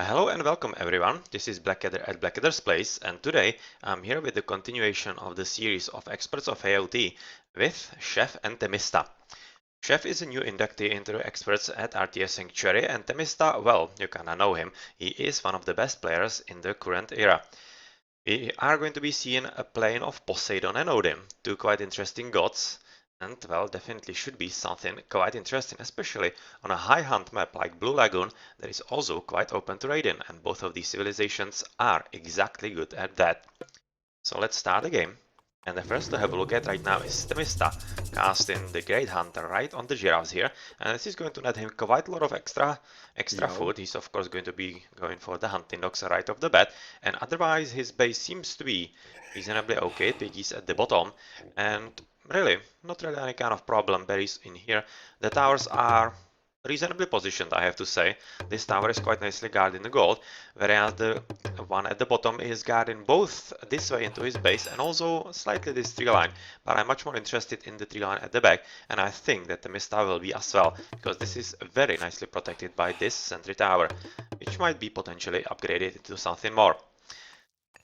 Hello and welcome everyone, this is Blackadder at Blackadder's Place, and today I'm here with the continuation of the series of Experts of AoT with Chef and TheMista. Chef is a new inductee into the Experts at RTS Sanctuary, and TheMista, well, you kinda know him, he is one of the best players in the current era. We are going to be seeing a plane of Poseidon and Odin, two quite interesting gods, and well, definitely should be something quite interesting, especially on a high hunt map like Blue Lagoon that is also quite open to raiding, and both of these civilizations are exactly good at that. So let's start the game. And the first to have a look at right now is TheMista, casting the Great Hunter right on the giraffes here, and this is going to net him quite a lot of extra food. He's of course going to be going for the hunting dogs right off the bat, and otherwise his base seems to be reasonably okay. Piggies at the bottom, and really, not really any kind of problem berries in here. The towers are reasonably positioned, I have to say. This tower is quite nicely guarding the gold, whereas the one at the bottom is guarding both this way into his base and also slightly this tree line. But I'm much more interested in the tree line at the back, and I think that the TheMista will be as well, because this is very nicely protected by this sentry tower, which might be potentially upgraded into something more.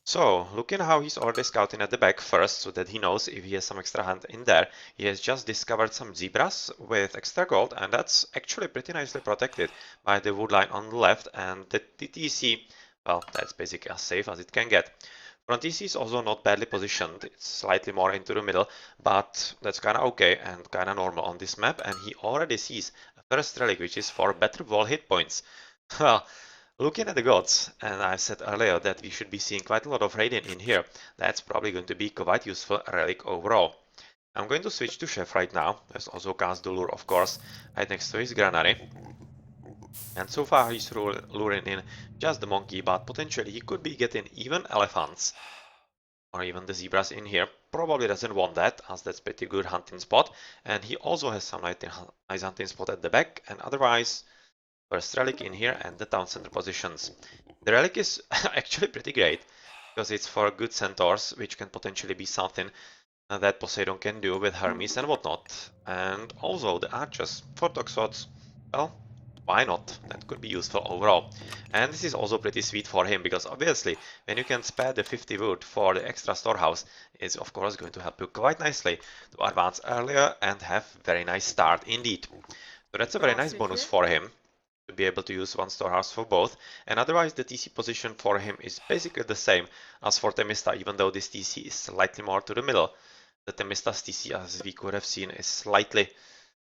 So, looking how he's already scouting at the back first, so that he knows if he has some extra hand in there. He has just discovered some zebras with extra gold, and that's actually pretty nicely protected by the wood line on the left, and the TTC, well, that's basically as safe as it can get. Front TC is also not badly positioned, it's slightly more into the middle, but that's kinda okay and kinda normal on this map, and he already sees a first relic, which is for better wall hit points. Well, looking at the gods, and I said earlier that we should be seeing quite a lot of raiding in here, that's probably going to be quite useful relic overall. I'm going to switch to Chef right now. There's also cast the lure, of course, right next to his granary. And so far he's luring in just the monkey, but potentially he could be getting even elephants or even the zebras in here. Probably doesn't want that, as that's pretty good hunting spot. And he also has some nice hunting spot at the back, and otherwise first relic in here and the town center positions. The relic is actually pretty great, because it's for good centaurs, which can potentially be something that Poseidon can do with Hermes and whatnot. And also the archers for toxots, well, why not? That could be useful overall. And this is also pretty sweet for him, because obviously when you can spare the 50 wood for the extra storehouse, it's of course going to help you quite nicely to advance earlier and have very nice start indeed. So that's a very nice bonus for him, to be able to use one storehouse for both, and otherwise the TC position for him is basically the same as for TheMista, even though this TC is slightly more to the middle. The TheMista's TC, as we could have seen, is slightly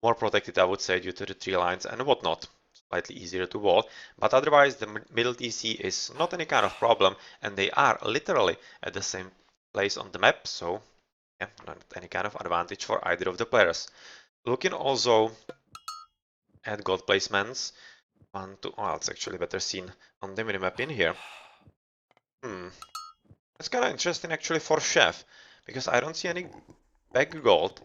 more protected, I would say, due to the tree lines and whatnot. Slightly easier to wall, but otherwise the middle TC is not any kind of problem, and they are literally at the same place on the map, so yeah, not any kind of advantage for either of the players. Looking also at gold placements, oh, it's actually better seen on the minimap in here. That's kind of interesting actually for Chef, because I don't see any back gold,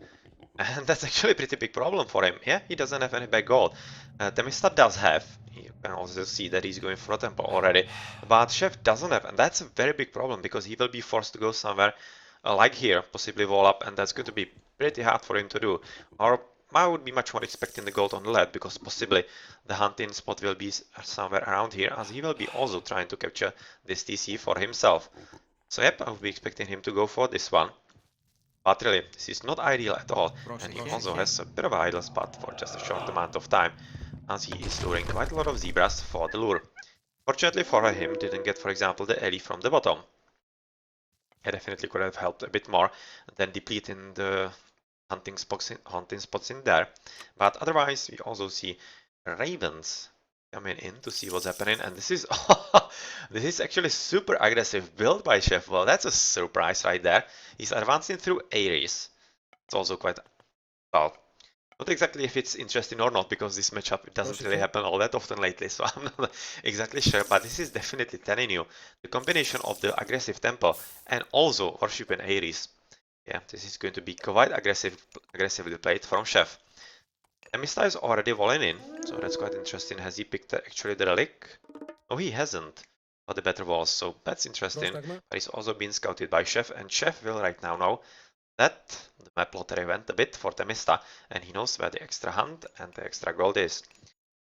and that's actually a pretty big problem for him. Yeah, he doesn't have any back gold. TheMista does have. You can also see that he's going for a tempo already, but Chef doesn't have, and that's a very big problem, because he will be forced to go somewhere like here, possibly wall up, and that's going to be pretty hard for him to do. Or I would be much more expecting the gold on the lead, because possibly the hunting spot will be somewhere around here, as he will be also trying to capture this TC for himself. So yep, I would be expecting him to go for this one. But really, this is not ideal at all, and he also has a bit of an idle spot for just a short amount of time, as he is luring quite a lot of zebras for the lure. Fortunately for him, didn't get, for example, the Ellie from the bottom. He definitely could have helped a bit more than depleting the hunting spots in there. But otherwise, we also see ravens coming in to see what's happening, and this is this is actually super aggressive build by Chef. Well, that's a surprise right there. He's advancing through Ares. It's also quite, well, not exactly if it's interesting or not, because this matchup doesn't really happen all that often lately, so I'm not exactly sure, but this is definitely telling you the combination of the aggressive tempo and also worshiping Ares. Yeah, this is going to be quite aggressively played from Chef. TheMista is already walling in, so that's quite interesting. Has he picked actually the relic? No, he hasn't. For the better walls, so that's interesting. But he's also been scouted by Chef, and Chef will right now know that the map lottery went a bit for TheMista, and he knows where the extra hand and the extra gold is.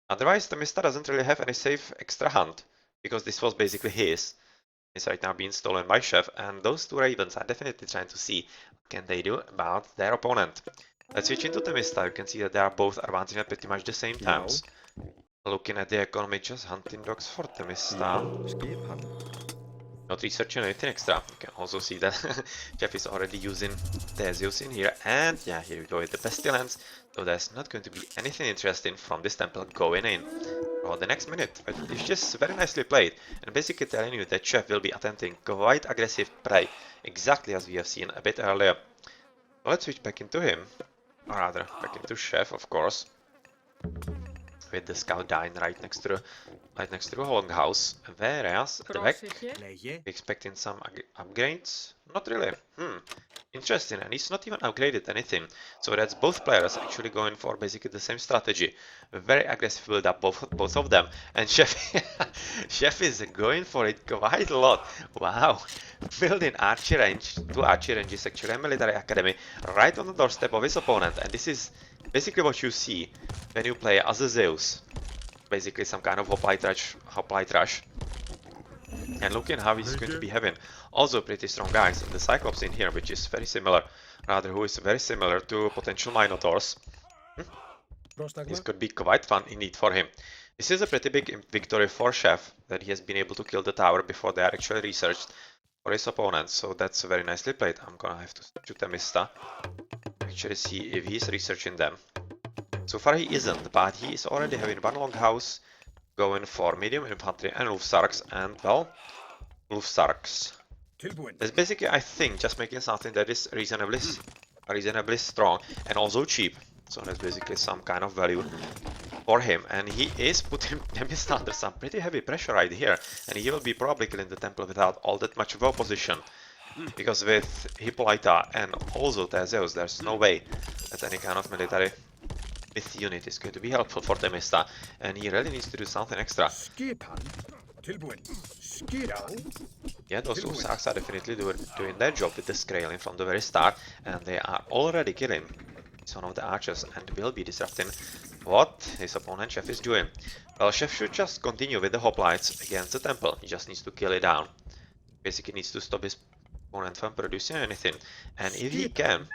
Otherwise, TheMista doesn't really have any safe extra hand. because this was basically his. It's right now being stolen by Chef, and those two ravens are definitely trying to see what can they do about their opponent. Let's switch into TheMista. You can see that they are both advancing at pretty much the same times. Looking at the economy, just hunting dogs for TheMista. Not researching anything extra. You can also see that Jeff is already using Theseus in here. And yeah, here we go with the Pestilence. So there's not going to be anything interesting from this temple going in for the next minute. But it's just very nicely played. And basically telling you that Chef will be attempting quite aggressive prey. Exactly as we have seen a bit earlier. So let's switch back into him. Or rather, back into Chef, of course. With the scout dying right next to the longhouse, whereas at the back, expecting some upgrades. Not really. Interesting, and he's not even upgraded anything. So that's both players actually going for basically the same strategy. A very aggressive build up, both of them. And Chef, Chef is going for it quite a lot. Wow, building archer range, two archer ranges, actually a military academy, right on the doorstep of his opponent. And this is basically what you see when you play as a Zeus. Basically some kind of hoplite rush. And looking how he's going to be having also pretty strong guys in the Cyclops in here, which is very similar, rather who is very similar to potential Minotaurs. This could be quite fun indeed for him. This is a pretty big victory for Chef, that he has been able to kill the tower before they are actually researched for his opponents, so that's very nicely played. I'm gonna have to shoot TheMista, actually see if he's researching them. So far he isn't, but he is already having one longhouse, going for medium infantry and Wolfsarks, and well, Wolfsarks. That's basically, I think, just making something that is reasonably strong and also cheap. So that's basically some kind of value for him, and he is putting TheMista under some pretty heavy pressure right here, and he will be probably killing the temple without all that much of opposition. Because with Hippolyta and also Theseus, there's no way that any kind of military myth unit is going to be helpful for TheMista, and he really needs to do something extra. Yeah, those Wolfsarks are definitely doing their job with the Skraeling from the very start, and they are already killing one of the archers and will be disrupting what his opponent Chef is doing. Well, Chef should just continue with the hoplites against the temple. He just needs to kill it down. Basically needs to stop his opponent from producing anything. And if he can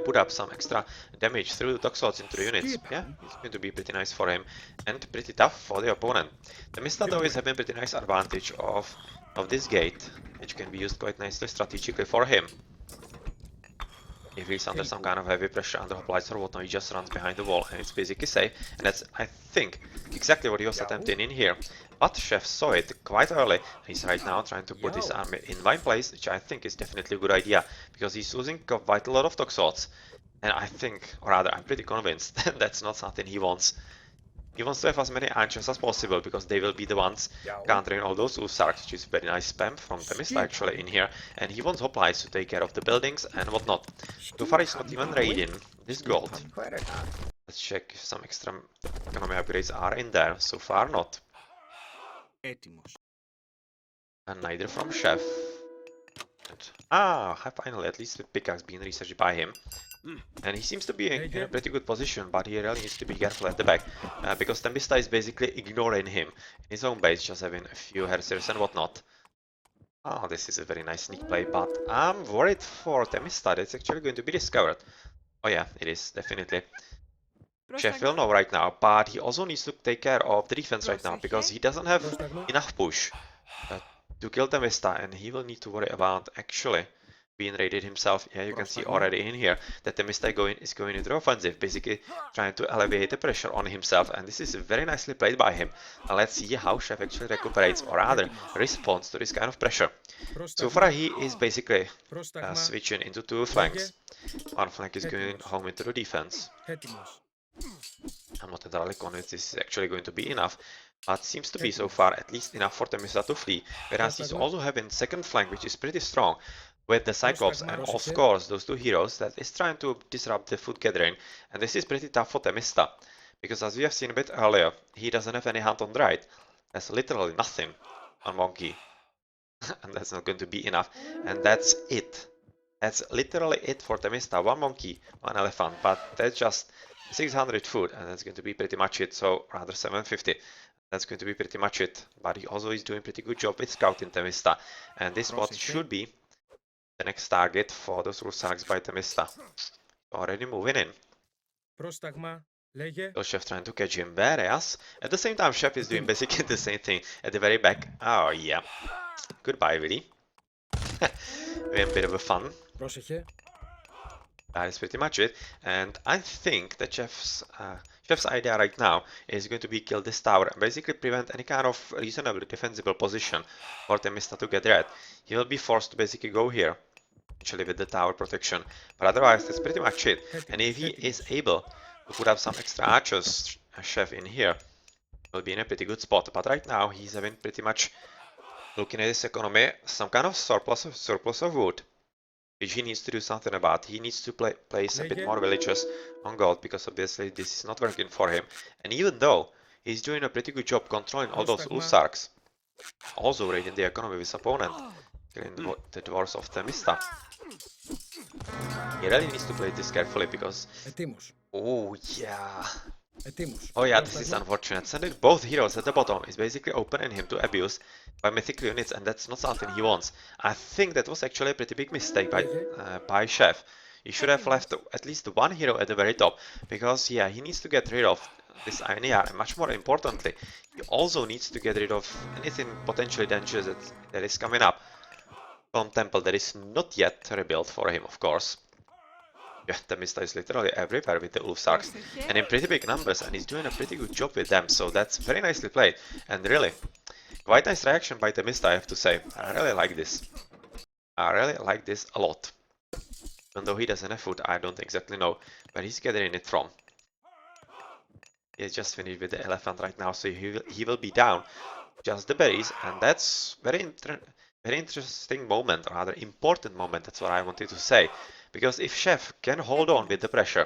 put up some extra damage through the toxoids into the units, yeah, it's going to be pretty nice for him and pretty tough for the opponent. TheMista though is having pretty nice advantage of this gate, which can be used quite nicely strategically for him. If he's under some kind of heavy pressure under hoplites or whatnot, he just runs behind the wall and it's basically safe. And that's, I think, exactly what he was attempting in here. But Chef saw it quite early. He's right now trying to put his army in my place, which I think is definitely a good idea, because he's losing quite a lot of toxoids. And I think, or rather, I'm pretty convinced that that's not something he wants. He wants to have as many archers as possible, because they will be the ones countering all those Wolfsarks, which is very nice spam from TheMista actually in here. And he wants hoplites to take care of the buildings and whatnot. So far he's not even raiding this gold. Let's check if some extra economy upgrades are in there. So far not. And neither from Chef. Finally, at least the pickaxe being researched by him. And he seems to be in a pretty good position, but he really needs to be careful at the back, because TheMista is basically ignoring him in his own base, just having a few heresies and whatnot. Oh, this is a very nice sneak play, but I'm worried for TheMista that it's actually going to be discovered. Oh yeah, it is, definitely. Chef will know right now, but he also needs to take care of the defense right now, because he doesn't have enough push to kill TheMista, and he will need to worry about actually being raided himself. Yeah, you can see already in here that TheMista is going into the offensive, basically trying to alleviate the pressure on himself, and this is very nicely played by him. Let's see how Chef actually recuperates, or rather responds to this kind of pressure. So far he is basically switching into two flanks. One flank is going home into the defense. I'm not entirely convinced this is actually going to be enough, but seems to be so far at least enough for TheMista to flee, whereas he's also having second flank, which is pretty strong, with the Cyclops and of course those two heroes that is trying to disrupt the food gathering, and this is pretty tough for TheMista, because as we have seen a bit earlier, he doesn't have any hunt on the right. There's literally nothing on Monkey, and that's not going to be enough, and that's it. That's literally it for TheMista. One monkey, one elephant, but that's just 600 food, and that's going to be pretty much it, so rather 750. That's going to be pretty much it. But he also is doing pretty good job with scouting TheMista. And this spot should be the next target for those Rusarks by TheMista. Already moving in. So Chef trying to catch him, whereas at the same time Chef is doing basically the same thing at the very back. Oh yeah. Goodbye, Willy. Having a bit of a fun. That is pretty much it. And I think that Chef's idea right now is going to be kill this tower and basically prevent any kind of reasonably defensible position for TheMista to get red. He will be forced to basically go here, actually with the tower protection. But otherwise, that's pretty much it. And if he is able to put up some extra archers, Chef in here, will be in a pretty good spot. But right now, he's having pretty much, looking at his economy, some kind of surplus of wood, which he needs to do something about. He needs to place a bit more villagers on gold, because obviously this is not working for him. And even though he's doing a pretty good job controlling all those Ulsarks, also raiding the economy of his opponent, killing the dwarves of TheMista, he really needs to play this carefully because... Oh yeah. Oh yeah, this is unfortunate. Sending both heroes at the bottom is basically opening him to abuse by mythical units, and that's not something he wants. I think that was actually a pretty big mistake by Chef. He should have left at least one hero at the very top, because yeah, he needs to get rid of this Ionia, and much more importantly, he also needs to get rid of anything potentially dangerous that is coming up from Temple that is not yet rebuilt for him, of course. Yeah, TheMista is literally everywhere with the Ulfsarks, and in pretty big numbers, and he's doing a pretty good job with them, so that's very nicely played, and really, quite nice reaction by TheMista, I have to say. I really like this. I really like this a lot. Even though he doesn't have food, I don't exactly know where he's gathering it from. He's just finished with the elephant right now, so he will be down just the berries, and that's very interesting moment, or rather important moment, that's what I wanted to say. Because if Chef can hold on with the pressure,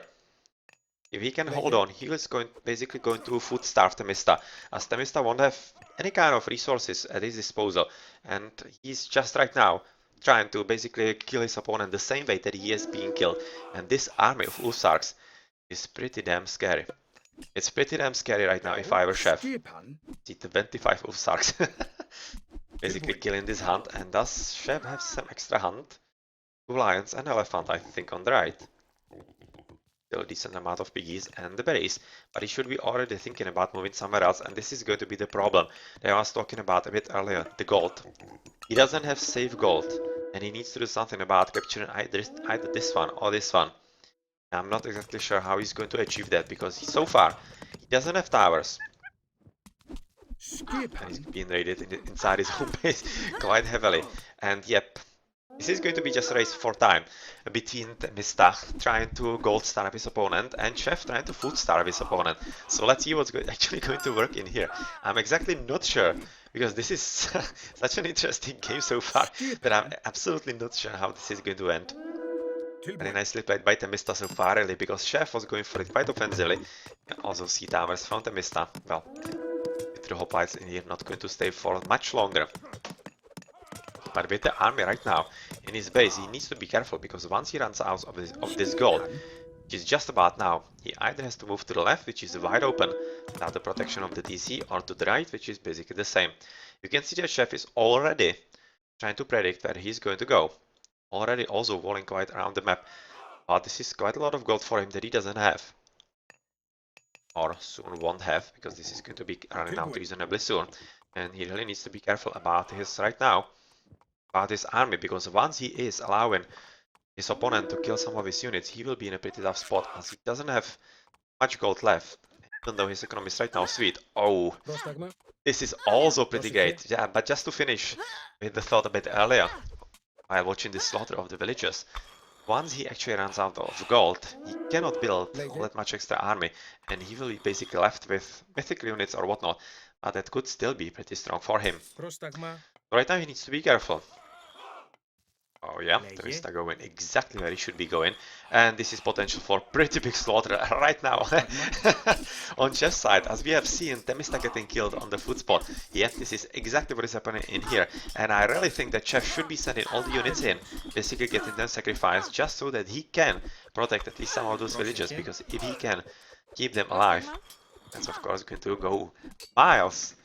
if he can hold on, he is basically going to food starve TheMista, as TheMista won't have any kind of resources at his disposal, and he's just right now trying to basically kill his opponent the same way that he is being killed. And this army of Ulsarks is pretty damn scary. It's pretty damn scary right now if I were Chef. See, 25 Ulsarks basically killing this hunt, and does Chef have some extra hunt? 2 lions and elephant, I think, on the right. Still a decent amount of piggies and the berries, but he should be already thinking about moving somewhere else, and this is going to be the problem that I was talking about a bit earlier, the gold. He doesn't have safe gold, and he needs to do something about capturing either this one or this one. I'm not exactly sure how he's going to achieve that, because so far he doesn't have towers. And he's being raided inside his own base quite heavily, and yep. This is going to be just a race for time between TheMista trying to gold starve his opponent and Chef trying to food starve his opponent. So let's see what's actually going to work in here. I'm exactly not sure, because this is such an interesting game so far that I'm absolutely not sure how this is going to end. Very nicely played by TheMista so far, really, because Chef was going for it quite offensively. You can also see towers from TheMista. Well, with the hoplites in here not going to stay for much longer. But with the army right now in his base, he needs to be careful, because once he runs out of this gold, which is just about now, he either has to move to the left, which is wide open without the protection of the DC, or to the right, which is basically the same. You can see that Chef is already trying to predict where he's going to go. Already also walling quite around the map, but this is quite a lot of gold for him that he doesn't have. Or soon won't have, because this is going to be running out reasonably soon. And he really needs to be careful about his right now. About his army, because once he is allowing his opponent to kill some of his units, he will be in a pretty tough spot, as he doesn't have much gold left, even though his economy is right now sweet. Oh, this is also pretty great. Yeah, but just to finish with the thought a bit earlier, while watching the slaughter of the villagers, once he actually runs out of gold, he cannot build all that much extra army, and he will be basically left with mythical units or whatnot, but that could still be pretty strong for him. Right now he needs to be careful. Oh yeah, TheMista going exactly where he should be going, and this is potential for pretty big slaughter right now on Chef's side, as we have seen TheMista getting killed on the food spot. Yet this is exactly what is happening in here, and I really think that Chef should be sending all the units in, basically getting them sacrificed, just so that he can protect at least some of those villagers, because if he can keep them alive, that's of course going to go miles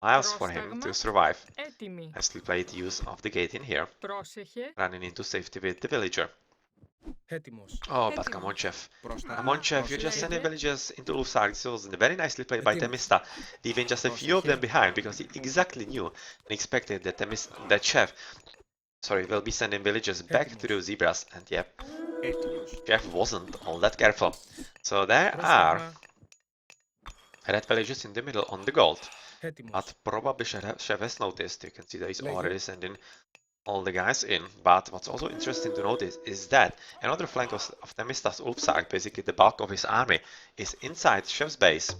miles for him to survive. Έτοιμη. Nicely played use of the gate in here. Πρόσεχε. Running into safety with the villager. Έτοιμος. Oh, but come on, chef. Πρόσταγμα. Come on, chef. You're just sending villagers into Ulfsark. This was very nicely played by TheMista, leaving just a few of them behind because he exactly knew and expected that that chef, sorry, will be sending villagers back to the zebras. And yeah, chef wasn't all that careful. So there are red villagers in the middle on the gold. But probably chef has noticed. You can see that he's already sending all the guys in, but what's also interesting to notice is that another flank of TheMista's Ulfsark, basically the bulk of his army, is inside Chef's base.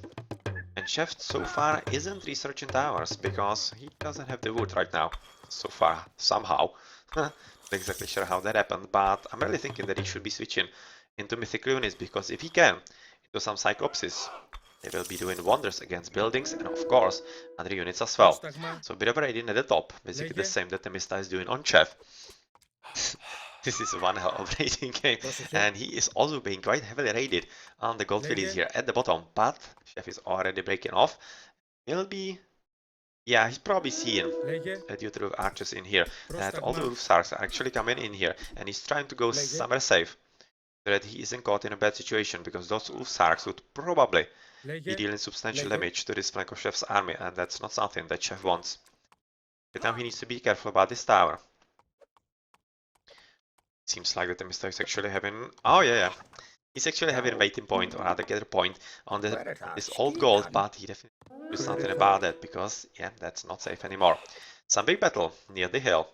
And Chef so far isn't researching towers because he doesn't have the wood right now. So far, somehow. Not exactly sure how that happened, but I'm really thinking that he should be switching into mythic units because if he can, into some Cyclopses, they will be doing wonders against buildings and of course other units as well. So a bit of a raiding at the top, basically the same that TheMista is doing on Chef. This is one hell of a raiding game, and he is also being quite heavily raided on the gold villas here at the bottom, but Chef is already breaking off. He'll be, yeah, he's probably seeing, due to the archers in here, that all the Ulfsarks are actually coming in here, and he's trying to go somewhere safe, so that he isn't caught in a bad situation, because those Ulfsarks would probably be dealing substantial damage to this flank of Chef's army, and that's not something that Chef wants. But now he needs to be careful about this tower. Seems like that the TheMista is actually having... Oh, yeah. He's actually having a waiting point, or rather gather point, on this old gold, but he definitely do something about that, because, yeah, that's not safe anymore. Some big battle near the hill.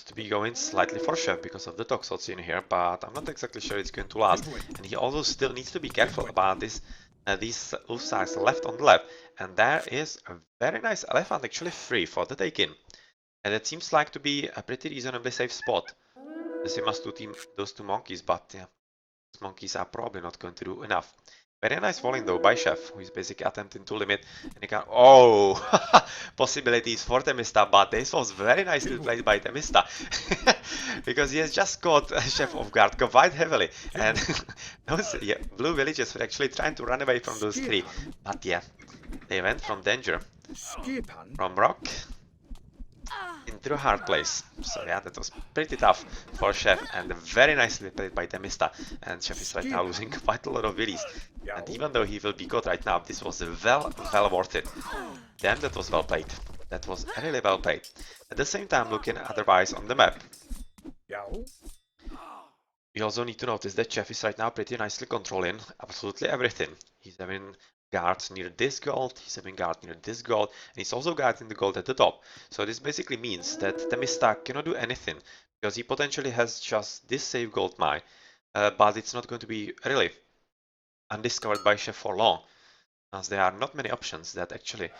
To be going slightly for Chef because of the toxots in here, but I'm not exactly sure it's going to last. And he also still needs to be careful about this these Ulfsarks left on the left. And there is a very nice elephant actually free for the take-in. And it seems like to be a pretty reasonably safe spot. The same as those two monkeys, but yeah, these monkeys are probably not going to do enough. Very nice falling though by Chef, who is basically attempting to limit, and he can... Oh! Possibilities for TheMista, but this was very nicely played by TheMista. Because he has just caught Chef off guard quite heavily, and those blue villagers were actually trying to run away from those three. But yeah, they went from danger, from rock, into a hard place. So yeah, that was pretty tough for Chef, and very nicely played by TheMista. And Chef is right now losing quite a lot of villies. And even though he will be caught right now, this was well worth it. Damn, that was well played. That was really well played. At the same time, looking otherwise on the map, we also need to notice that Chef is right now pretty nicely controlling absolutely everything. He's having guards near this gold, he's having guard near this gold, and he's also guarding the gold at the top. So this basically means that TheMista cannot do anything, because he potentially has just this safe gold mine, but it's not going to be really undiscovered by Chef for long, as there are not many options that actually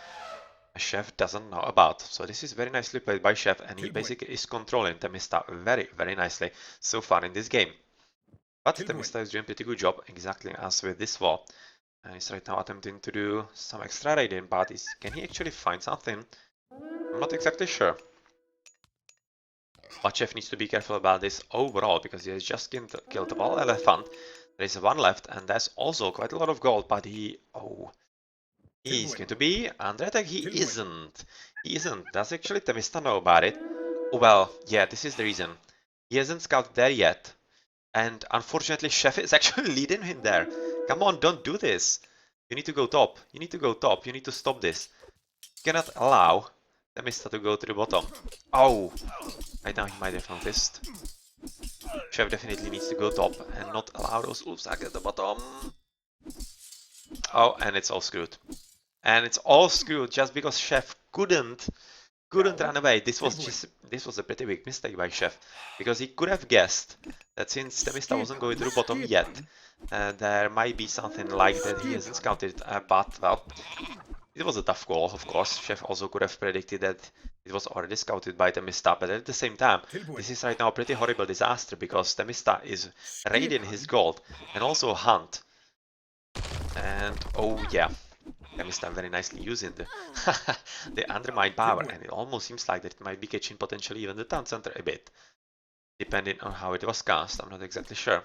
a Chef doesn't know about. So this is very nicely played by Chef, and he basically is controlling TheMista very nicely so far in this game. But TheMista is doing a pretty good job, exactly as with this wall. And he's right now attempting to do some extra raiding, but can he actually find something? I'm not exactly sure. But Chef needs to be careful about this overall, because he has just killed a wall elephant. There is one left, and there's also quite a lot of gold, but he's going to be under attack. He isn't. Does actually TheMista know about it? Oh, well, yeah, this is the reason. He hasn't scouted there yet. And unfortunately, Chef is actually leading him there. Come on, don't do this. You need to go top. You need to go top. You need to stop this. You cannot allow TheMista to go to the bottom. Oh! Right now he might have noticed. Chef definitely needs to go top and not allow those Ulfsarks at the bottom. Oh, and it's all screwed. And it's all screwed just because Chef couldn't run away. This was a pretty big mistake by Chef, because he could have guessed that since TheMista wasn't going to the bottom yet, there might be something like that he hasn't scouted, but well, it was a tough call, of course. Chef also could have predicted that it was already scouted by TheMista, but at the same time, this is right now a pretty horrible disaster, because TheMista is raiding his gold and also Hunt. And oh yeah, TheMista very nicely using the Undermine power, and it almost seems like that it might be catching potentially even the town center a bit, depending on how it was cast. I'm not exactly sure.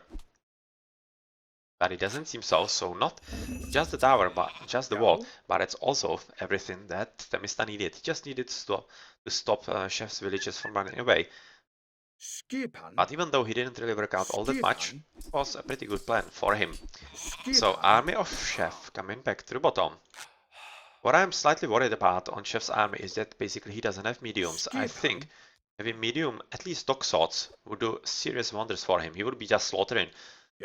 But it doesn't seem so, so not just the tower, but just the wall, but it's also everything that TheMista needed. He just needed to stop Chef's villages from running away. But even though he didn't really work out all that much, it was a pretty good plan for him. So, army of Chef coming back to the bottom. What I'm slightly worried about on Chef's army is that basically he doesn't have mediums. I think having medium, at least dog swords, would do serious wonders for him. He would be just slaughtering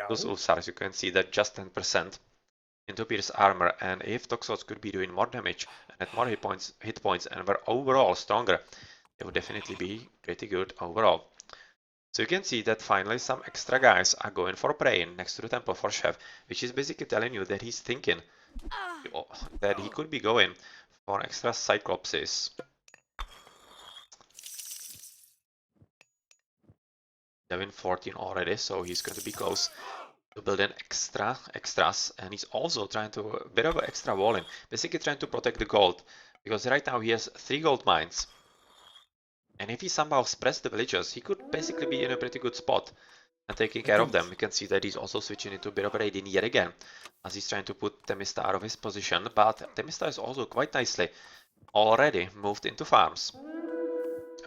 those Ulsars. You can see that just 10% into Pierce armor, and if dog swords could be doing more damage and had more hit points and were overall stronger, it would definitely be pretty good overall. So you can see that finally some extra guys are going for praying next to the temple for Chef, which is basically telling you that he's thinking that he could be going for extra cyclopses. Level 14 already, so he's going to be close to build in extras, and he's also trying to a bit of an extra wall in, basically trying to protect the gold, because right now he has 3 gold mines. And if he somehow spreads the villagers, he could basically be in a pretty good spot and taking care of them. We can see that he's also switching into a bit of a raiding yet again, as he's trying to put TheMista out of his position, but TheMista is also quite nicely already moved into farms.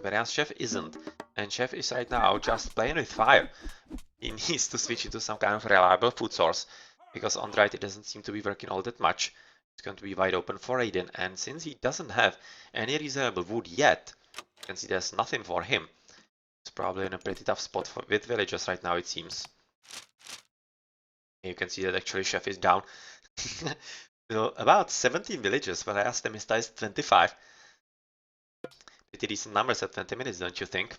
Whereas Chef isn't, and Chef is right now just playing with fire. He needs to switch into some kind of reliable food source, because on right it doesn't seem to be working all that much. It's going to be wide open for Odin, and since he doesn't have any reasonable wood yet, you can see there's nothing for him. It's probably in a pretty tough spot with villagers right now, it seems. You can see that actually Chef is down. About 17 villages, but I asked them is 25. Pretty decent numbers at 20 minutes, don't you think?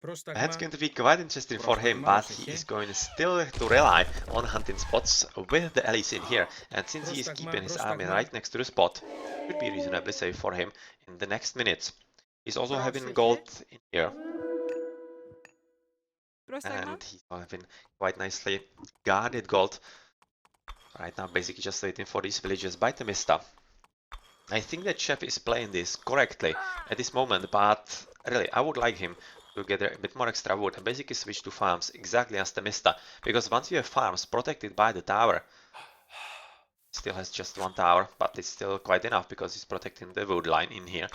That's going to be quite interesting for him, but he is going still to rely on hunting spots with the allies in here. And since he is keeping his army right next to the spot, it should be reasonably safe for him in the next minutes. He's also having gold in here. And he's having quite nicely guarded gold. Right now, basically just waiting for these villages by TheMista. I think that Chef is playing this correctly at this moment, but really, I would like him to get a bit more extra wood and basically switch to farms exactly as TheMista, because once you have farms protected by the tower, still has just 1 tower, but it's still quite enough because he's protecting the wood line in here,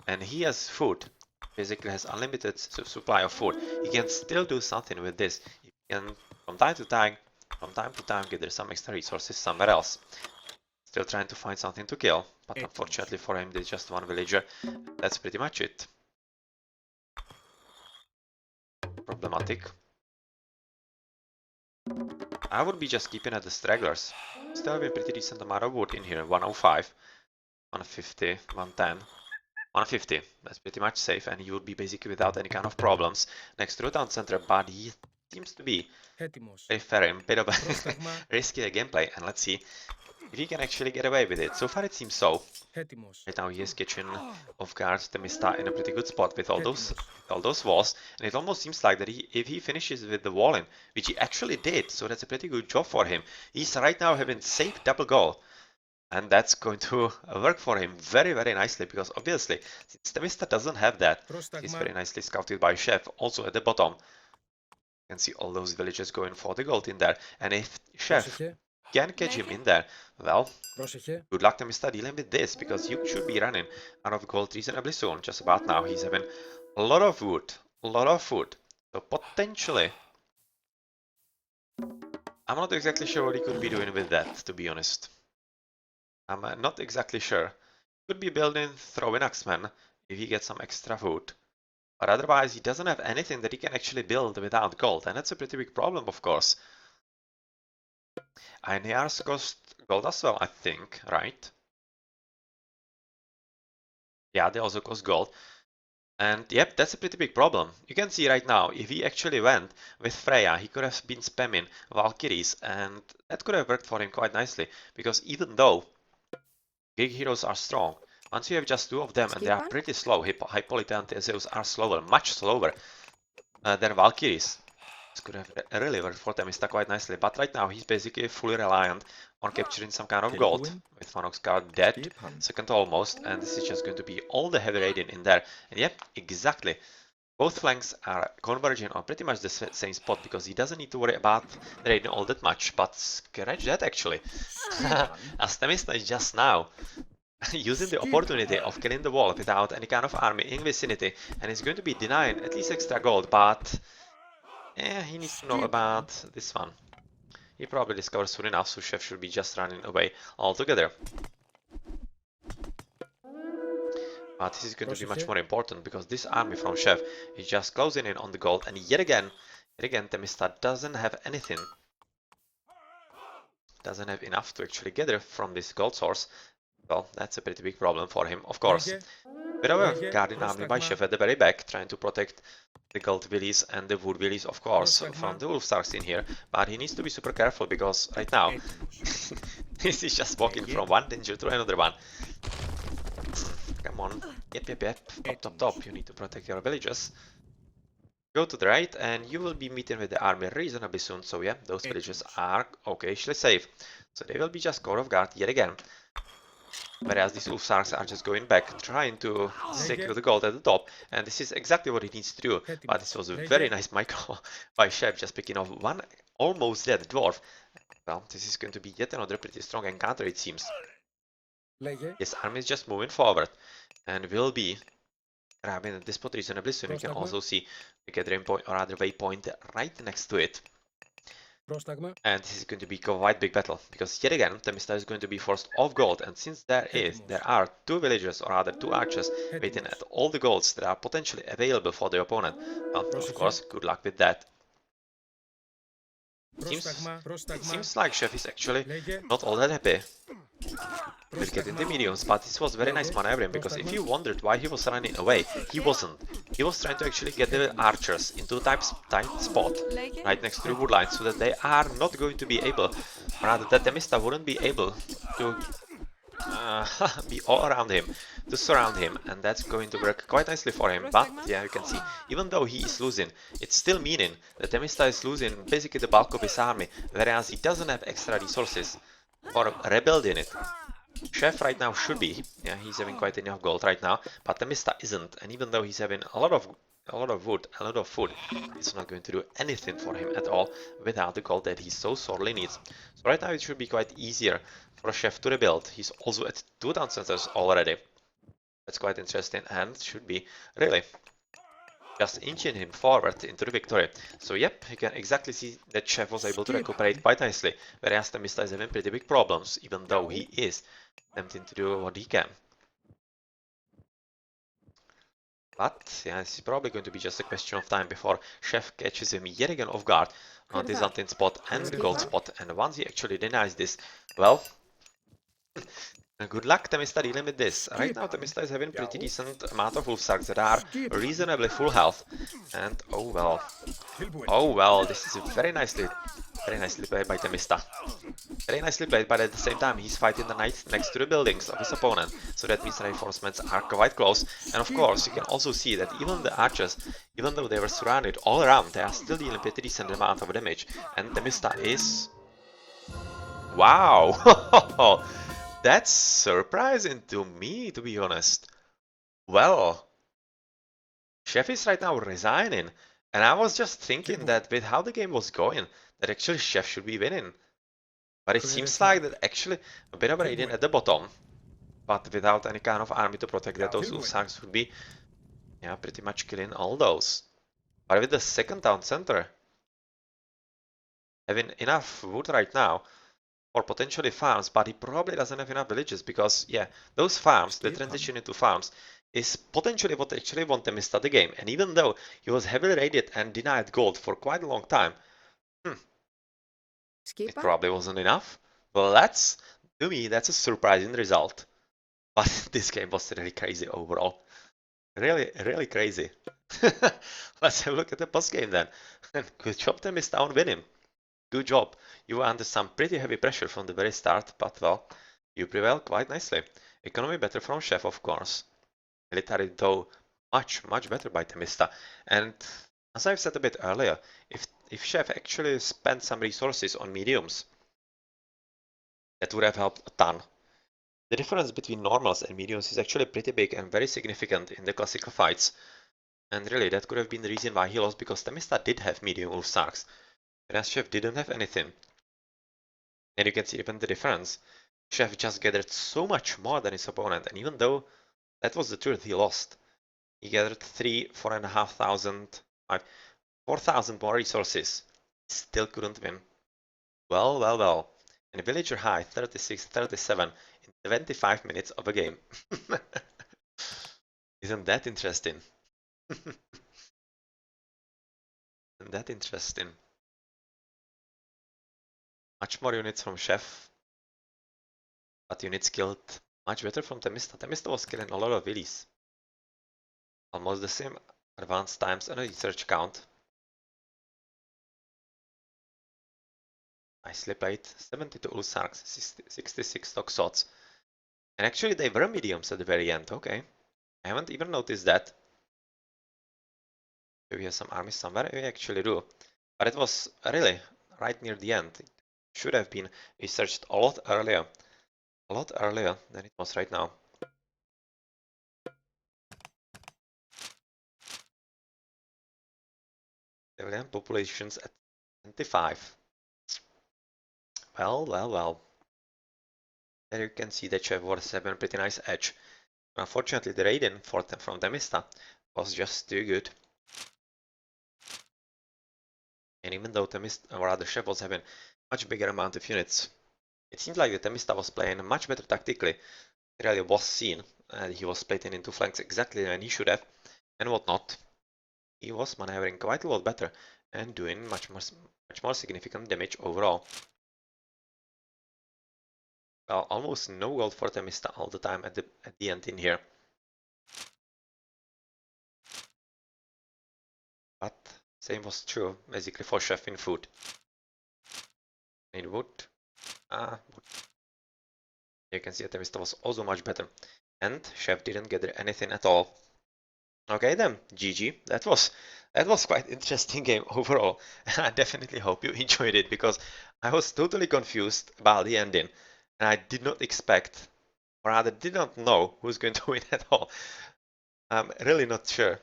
and he has food, basically has unlimited supply of food. He can still do something with this. He can from time to time gather some extra resources somewhere else. Still trying to find something to kill, but unfortunately for him there's just 1 villager. That's pretty much it. Problematic. I would be just keeping at the stragglers. Still having a pretty decent amount of wood in here. 105, 150, 110, 150. That's pretty much safe, and he would be basically without any kind of problems next to the town center, but he seems to be preferring a bit of a riskier gameplay, and let's see if he can actually get away with it. So far it seems so. Right now he is catching off guard TheMista in a pretty good spot with all those walls, and it almost seems like that if he finishes with the wall in, which he actually did, so that's a pretty good job for him. He's right now having safe double goal, and that's going to work for him very, very nicely, because obviously since TheMista doesn't have that, he's very nicely scouted by Chef. Also at the bottom you can see all those villagers going for the gold in there, and if Chef can catch him in there, well, good luck TheMista dealing with this, because you should be running out of gold reasonably soon. Just about now he's having a lot of wood, a lot of food, so potentially I'm not exactly sure what he could be doing with that, to be honest. I'm not exactly sure. Could be building throwing axemen if he gets some extra food, but otherwise he doesn't have anything that he can actually build without gold, and that's a pretty big problem, of course. Inears cost gold as well, I think, right? Yeah, they also cost gold. And yep, that's a pretty big problem. You can see right now, if he actually went with Freya, he could have been spamming Valkyries, and that could have worked for him quite nicely, because even though Greek heroes are strong, once you have just 2 of them and they are pretty slow, Hippolyta and Theseus are slower, much slower than Valkyries. This could have really worked for TheMista quite nicely, but right now he's basically fully reliant on capturing some kind of gold, with one Oxguard dead, second almost, and this is just going to be all the heavy raiding in there. And yep, exactly Both flanks are converging on pretty much the same spot because he doesn't need to worry about raiding all that much, but scratch that actually. As TheMista is just now using the opportunity of killing the wall without any kind of army in vicinity, and is going to be denying at least extra gold, but he needs to know about this one. He probably discovers soon enough, so Chef should be just running away altogether. But this is going to be much more important because this army from Chef is just closing in on the gold, and yet again, TheMista doesn't have anything. Doesn't have enough to actually gather from this gold source. Well, that's a pretty big problem for him, of course. With our guardian army by Chef at the very back, trying to protect the gold villies and the wood villies, of course, from the wolf starks in here, but he needs to be super careful because right now this is just walking from one danger to another one. Come on, yep, top, you need to protect your villages. Go to the right and you will be meeting with the army reasonably soon, so yeah, those villages are occasionally safe. So they will be just caught off guard yet again. Whereas these Ulfsarks are just going back, trying to secure the gold at the top, and this is exactly what he needs to do. But this was a very nice micro by Shep, just picking off one almost dead dwarf. Well, this is going to be yet another pretty strong encounter, it seems. This army is just moving forward, and will be grabbing at this spot reasonably soon. We can also see the gathering point, or rather waypoint, right next to it. And this is going to be quite big battle, because yet again, TheMista is going to be forced off gold, and since there are two villagers, or rather two archers, waiting at all the golds that are potentially available for the opponent, well, of course, good luck with that. It seems like Chef is actually not all that happy with getting the minions, but this was very nice maneuvering, because if you wondered why he was running away, he wasn't. He was trying to actually get the archers into a tight spot right next to the wood line, so that they are not going to be able, or rather that TheMista wouldn't be able to be all around him, to surround him, and that's going to work quite nicely for him. But yeah, you can see, even though he is losing, it's still meaning that TheMista is losing basically the bulk of his army, whereas he doesn't have extra resources for rebuilding it. Chef right now should be, yeah, he's having quite enough gold right now, but TheMista isn't, and even though he's having a lot of wood, a lot of food, it's not going to do anything for him at all without the gold that he so sorely needs. So right now it should be quite easier for Chef to rebuild. He's also at 2 town centers already. That's quite interesting and should be really just inching him forward into the victory. So yep, you can exactly see that Chef was able to recuperate quite nicely, whereas TheMista is having pretty big problems, even though he is attempting to do what he can. But yeah, it's probably going to be just a question of time before Chef catches him yet again off guard on this Antin spot and gold spot, and once he actually denies this, well, good luck TheMista dealing with this. Right now TheMista is having pretty decent amount of Wolfsarks that are reasonably full health, and oh well, this is very nicely played by TheMista. Very nicely played, but at the same time he's fighting the knight next to the buildings of his opponent, so that means reinforcements are quite close. And of course you can also see that even the archers, even though they were surrounded all around, they are still dealing pretty decent amount of damage, and TheMista is... wow! That's surprising to me, to be honest. Well, Chef is right now resigning, and I was just thinking that with how the game was going, that actually Chef should be winning. But it seems like that actually a bit of raiding at the bottom, but without any kind of army to protect that, those Ulfsarks would be, yeah, pretty much killing all those. But with the second town center having enough wood right now, or potentially farms, but he probably doesn't have enough villages, because yeah, those farms, the transition into farms, is potentially what actually want them to start the game. And even though he was heavily raided and denied gold for quite a long time, it probably wasn't enough. Well, to me, that's a surprising result. But this game was really crazy overall. Really crazy. Let's have a look at the post game then. Good job, TheMista, on winning. Good job. You were under some pretty heavy pressure from the very start, but well, you prevailed quite nicely. Economy better from Chef, of course. Military, though, much better by TheMista. And as I've said a bit earlier, if Chef actually spent some resources on mediums, that would have helped a ton. The difference between normals and mediums is actually pretty big and very significant in the classical fights. And really, that could have been the reason why he lost, because TheMista did have medium wolf sarks, whereas Chef didn't have anything. And you can see even the difference. Chef just gathered so much more than his opponent, and even though that was the truth, he lost. He gathered 4,500, 4,000 more resources. He still couldn't win. Well, well, well. And villager high 36, 37 in 25 minutes of a game. Isn't that interesting? Isn't that interesting? Much more units from Chef, but units killed much better from TheMista. TheMista was killing a lot of villies. Almost the same advance times and a research count. Nicely played. 72 Ulsarks, 66 Toxots. And actually they were mediums at the very end, okay. I haven't even noticed that. Do we have some armies somewhere? We actually do. But it was really right near the end. It should have been researched a lot earlier. A lot earlier than it was right now. Civilian populations at 25. Well, well, well. There you can see that Chef Wars have a pretty nice edge. Unfortunately, the raiding from TheMista was just too good. And even though TheMista, or rather Chef, was having much bigger amount of units, it seemed like the TheMista was playing much better tactically. It really was seen, and he was splitting into flanks exactly when he should have, and whatnot. He was maneuvering quite a lot better and doing much more significant damage overall. Well, almost no gold for TheMista all the time at the end in here. But same was true basically for Chef in food. In wood, you can see that TheMista was also much better. And Chef didn't gather anything at all. Okay then, GG. That was quite interesting game overall. I definitely hope you enjoyed it, because I was totally confused about the ending, and I did not expect, or rather did not know who's going to win at all. I'm really not sure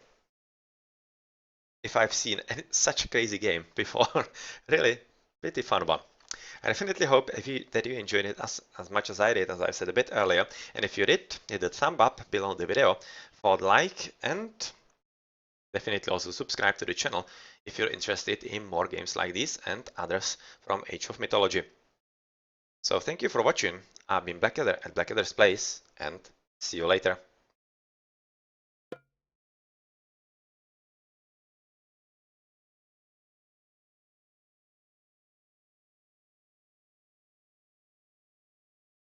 if I've seen such a crazy game before. Really, pretty fun one. I definitely hope that you enjoyed it as much as I did, as I said a bit earlier. And if you did, hit the thumb up below the video for the like, and definitely also subscribe to the channel if you're interested in more games like this and others from Age of Mythology. So thank you for watching. I've been Blackadder at Blackadder's Place, and see you later.